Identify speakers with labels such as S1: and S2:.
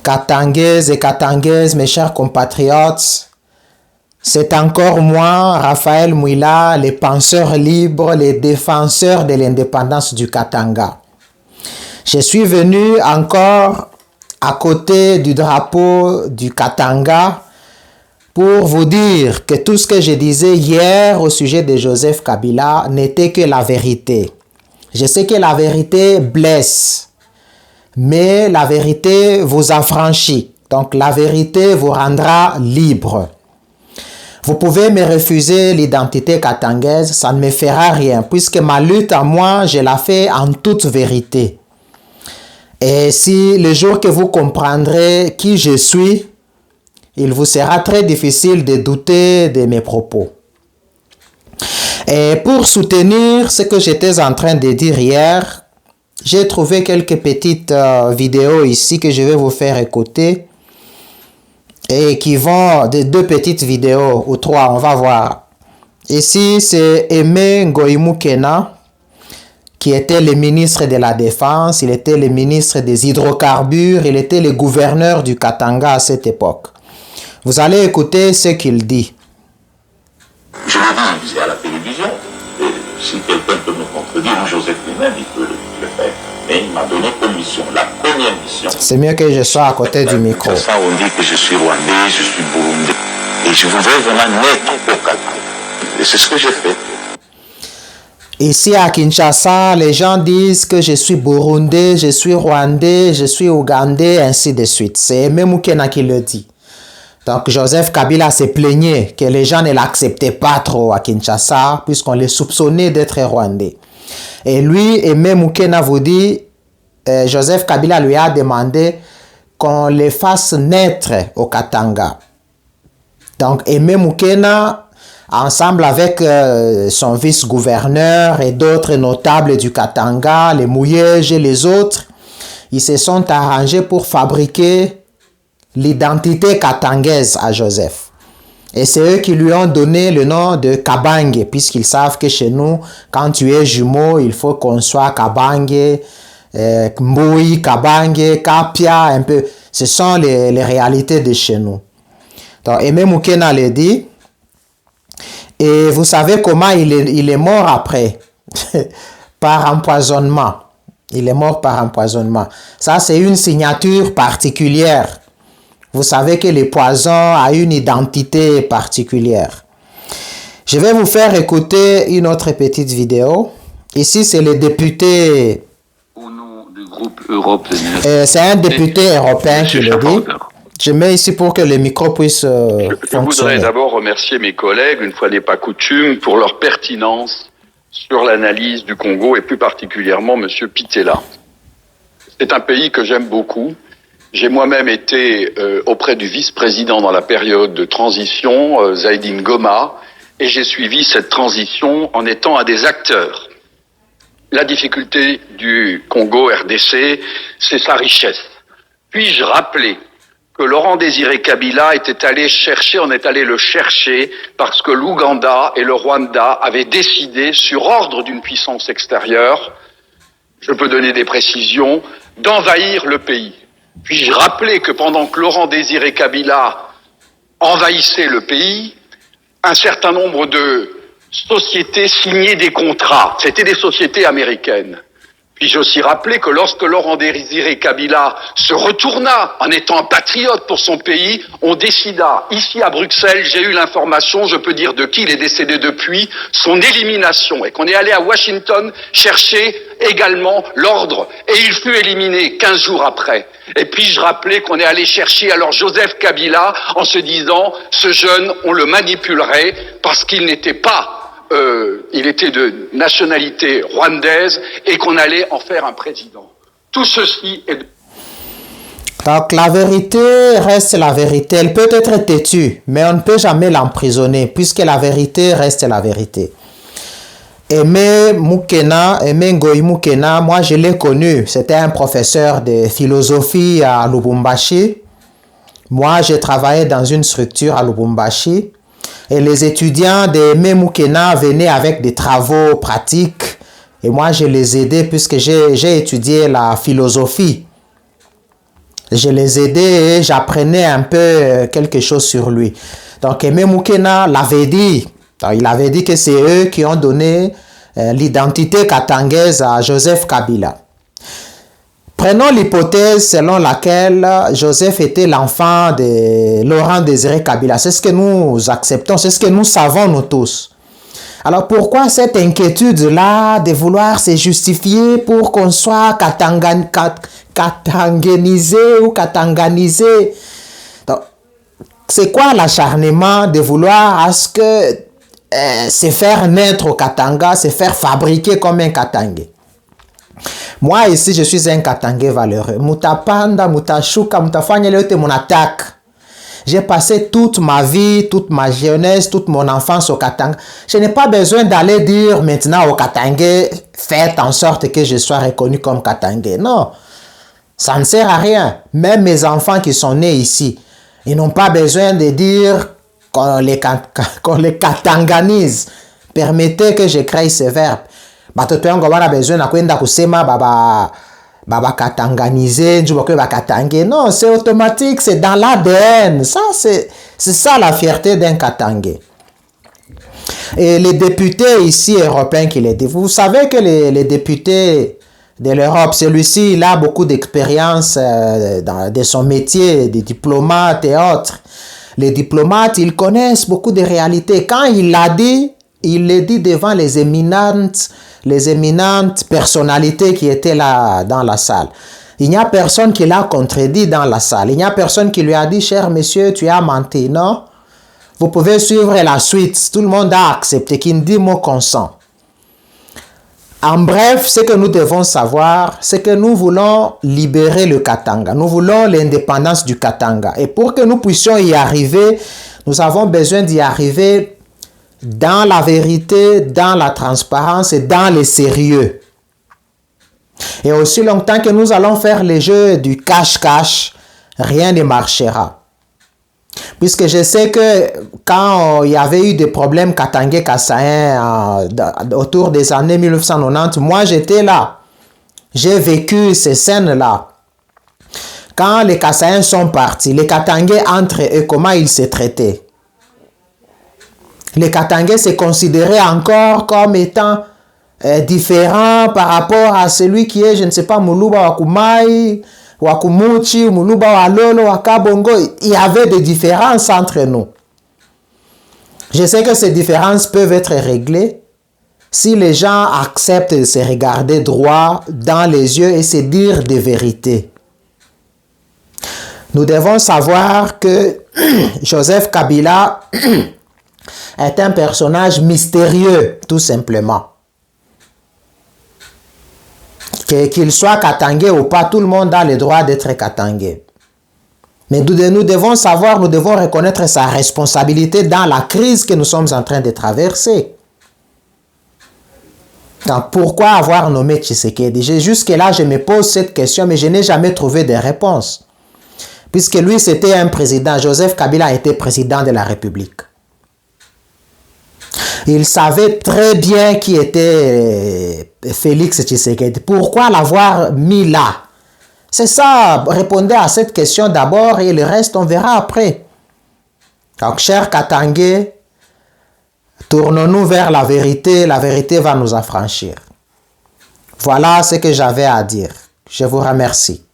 S1: Katangaises et Katangaises, mes chers compatriotes, c'est encore moi, Raphaël Mouila, les penseurs libres, les défenseurs de l'indépendance du Katanga. Je suis venu encore à côté du drapeau du Katanga pour vous dire que tout ce que je disais hier au sujet de Joseph Kabila n'était que la vérité. Je sais que la vérité blesse, mais la vérité vous affranchit. Donc la vérité vous rendra libre. Vous pouvez me refuser l'identité katangaise, ça ne me fera rien, puisque ma lutte à moi, je la fais en toute vérité. Et si le jour que vous comprendrez qui je suis, il vous sera très difficile de douter de mes propos. Et pour soutenir ce que j'étais en train de dire hier, j'ai trouvé quelques petites vidéos ici que je vais vous faire écouter et qui vont de deux petites vidéos ou trois, on va voir. Ici, c'est Aimé Ngoïmou Kena, qui était le ministre de la Défense, il était le ministre des Hydrocarbures, il était le gouverneur du Katanga à cette époque. Vous allez écouter ce qu'il dit.
S2: Je le dis à la télévision, et si quelqu'un peut me contredire, Joseph lui-même, il peut le faire. Mais il m'a donné comme mission, la première mission.
S1: C'est mieux que je sois à côté du micro.
S2: Ça, on dit que je suis rwandais, je suis burundais. Et je voudrais vraiment naître au Katanga. Et c'est ce que j'ai fait.
S1: Ici à Kinshasa, les gens disent que je suis burundais, je suis rwandais, je suis ougandais, ainsi de suite. C'est Aimé Moukena qui le dit. Donc Joseph Kabila se plaignait que les gens ne l'acceptaient pas trop à Kinshasa puisqu'on les soupçonnait d'être rwandais. Et lui, Aimé Moukena vous dit, Joseph Kabila lui a demandé qu'on les fasse naître au Katanga. Donc Aimé Moukena, ensemble avec son vice-gouverneur et d'autres notables du Katanga, les Mouyèges et les autres, ils se sont arrangés pour fabriquer l'identité katangaise à Joseph. Et c'est eux qui lui ont donné le nom de Kabange, puisqu'ils savent que chez nous, quand tu es jumeau, il faut qu'on soit Kabange, Mboui, Kabange, Kapia, un peu. Ce sont les réalités de chez nous. Donc, Aimé Moukena le dit. Et vous savez comment il est mort après? Par empoisonnement. Il est mort par empoisonnement. Ça, c'est une signature particulière. Vous savez que le poison a une identité particulière. Je vais vous faire écouter une autre petite vidéo. Ici, c'est le député.
S3: Au nom du groupe Europe.
S1: C'est un député européen qui le dit. Je mets ici pour que le micro puisse fonctionner.
S3: Je voudrais d'abord remercier mes collègues, une fois n'est pas coutume, pour leur pertinence sur l'analyse du Congo et plus particulièrement M. Pitela. C'est un pays que j'aime beaucoup. J'ai moi-même été auprès du vice-président dans la période de transition, Zaïdine Goma, et j'ai suivi cette transition en étant un des acteurs. La difficulté du Congo RDC, c'est sa richesse. Puis-je rappeler que Laurent Désiré Kabila on est allé le chercher parce que l'Ouganda et le Rwanda avaient décidé, sur ordre d'une puissance extérieure, je peux donner des précisions, d'envahir le pays. Puis-je rappeler que pendant que Laurent Désiré Kabila envahissait le pays, un certain nombre de sociétés signaient des contrats. C'était des sociétés américaines. Puis-je aussi rappeler que lorsque Laurent Désiré Kabila se retourna en étant un patriote pour son pays, on décida, ici à Bruxelles, j'ai eu l'information, je peux dire de qui il est décédé depuis, son élimination, et qu'on est allé à Washington chercher également l'ordre, et il fut éliminé 15 jours après. Et puis-je rappeler qu'on est allé chercher alors Joseph Kabila en se disant, ce jeune, on le manipulerait parce qu'il n'était pas il était de nationalité rwandaise et qu'on allait en faire un président. Tout ceci est...
S1: Donc la vérité reste la vérité. Elle peut être têtue, mais on ne peut jamais l'emprisonner puisque la vérité reste la vérité. Aimé Ngoïmou Kena, moi je l'ai connu. C'était un professeur de philosophie à Lubumbashi. Moi j'ai travaillé dans une structure à Lubumbashi. Et les étudiants de Aimé Moukena venaient avec des travaux pratiques. Et moi, je les aidais puisque j'ai étudié la philosophie. Je les aidais et j'apprenais un peu quelque chose sur lui. Donc Aimé Moukena l'avait dit. Donc, il avait dit que c'est eux qui ont donné l'identité katangaise à Joseph Kabila. Prenons l'hypothèse selon laquelle Joseph était l'enfant de Laurent Désiré Kabila. C'est ce que nous acceptons, c'est ce que nous savons nous tous. Alors pourquoi cette inquiétude-là de vouloir se justifier pour qu'on soit katanganisé ou katanganisé? C'est quoi l'acharnement de vouloir à ce que se faire naître au Katanga, se faire fabriquer comme un Katangé? Moi ici, je suis un Katangé valeureux. Mutapanda, mutashuka, mutafanya yote mon attaque. J'ai passé toute ma vie, toute ma jeunesse, toute mon enfance au Katanga. Je n'ai pas besoin d'aller dire maintenant au Katangé, faites en sorte que je sois reconnu comme Katangé. Non, ça ne sert à rien. Même mes enfants qui sont nés ici, ils n'ont pas besoin de dire qu'on les katanganise. Permettez que je crée ce verbe. Batoto yango wana besoin na kwenda kusema baba katanganize njuba kwe bakatange. Non, c'est automatique, c'est dans l'ADN. Ça c'est ça la fierté d'un Katangé. Et les députés ici européens qui les disent, vous savez que les députés de l'Europe, celui-ci il a beaucoup d'expérience de son métier de diplomate et autres. Les diplomates, ils connaissent beaucoup de réalités. Quand il l'a dit, il l'a dit devant les éminentes personnalités qui étaient là dans la salle. Il n'y a personne qui l'a contredit dans la salle. Il n'y a personne qui lui a dit, cher monsieur, tu as menti. Non, vous pouvez suivre la suite. Tout le monde a accepté, qui ne dit mot consent. En bref, ce que nous devons savoir, c'est que nous voulons libérer le Katanga. Nous voulons l'indépendance du Katanga. Et pour que nous puissions y arriver, nous avons besoin d'y arriver dans la vérité, dans la transparence et dans le sérieux. Et aussi longtemps que nous allons faire le jeu du cache-cache, rien ne marchera. Puisque je sais que quand il y avait eu des problèmes Katangé-Kassaïen autour des années 1990, moi j'étais là. J'ai vécu ces scènes-là. Quand les Kassaïens sont partis, les Katangés entre eux, comment ils se traitaient? Les Katangés se considéraient encore comme étant différents par rapport à celui qui est, je ne sais pas, Muluba Wakumai, Wakumuchi, Muluba Walolo, Wakabongo. Il y avait des différences entre nous. Je sais que ces différences peuvent être réglées si les gens acceptent de se regarder droit dans les yeux et se dire des vérités. Nous devons savoir que Joseph Kabila est un personnage mystérieux, tout simplement. Qu'il soit Katangé ou pas, tout le monde a le droit d'être Katangé. Mais nous devons savoir, nous devons reconnaître sa responsabilité dans la crise que nous sommes en train de traverser. Donc, pourquoi avoir nommé Tshisekedi? Jusque-là, je me pose cette question, mais je n'ai jamais trouvé de réponse. Puisque lui, c'était un président. Joseph Kabila était président de la République. Il savait très bien qui était Félix Tshisekedi. Pourquoi l'avoir mis là? C'est ça, répondez à cette question d'abord et le reste on verra après. Donc, cher Katangé, tournons-nous vers la vérité va nous affranchir. Voilà ce que j'avais à dire. Je vous remercie.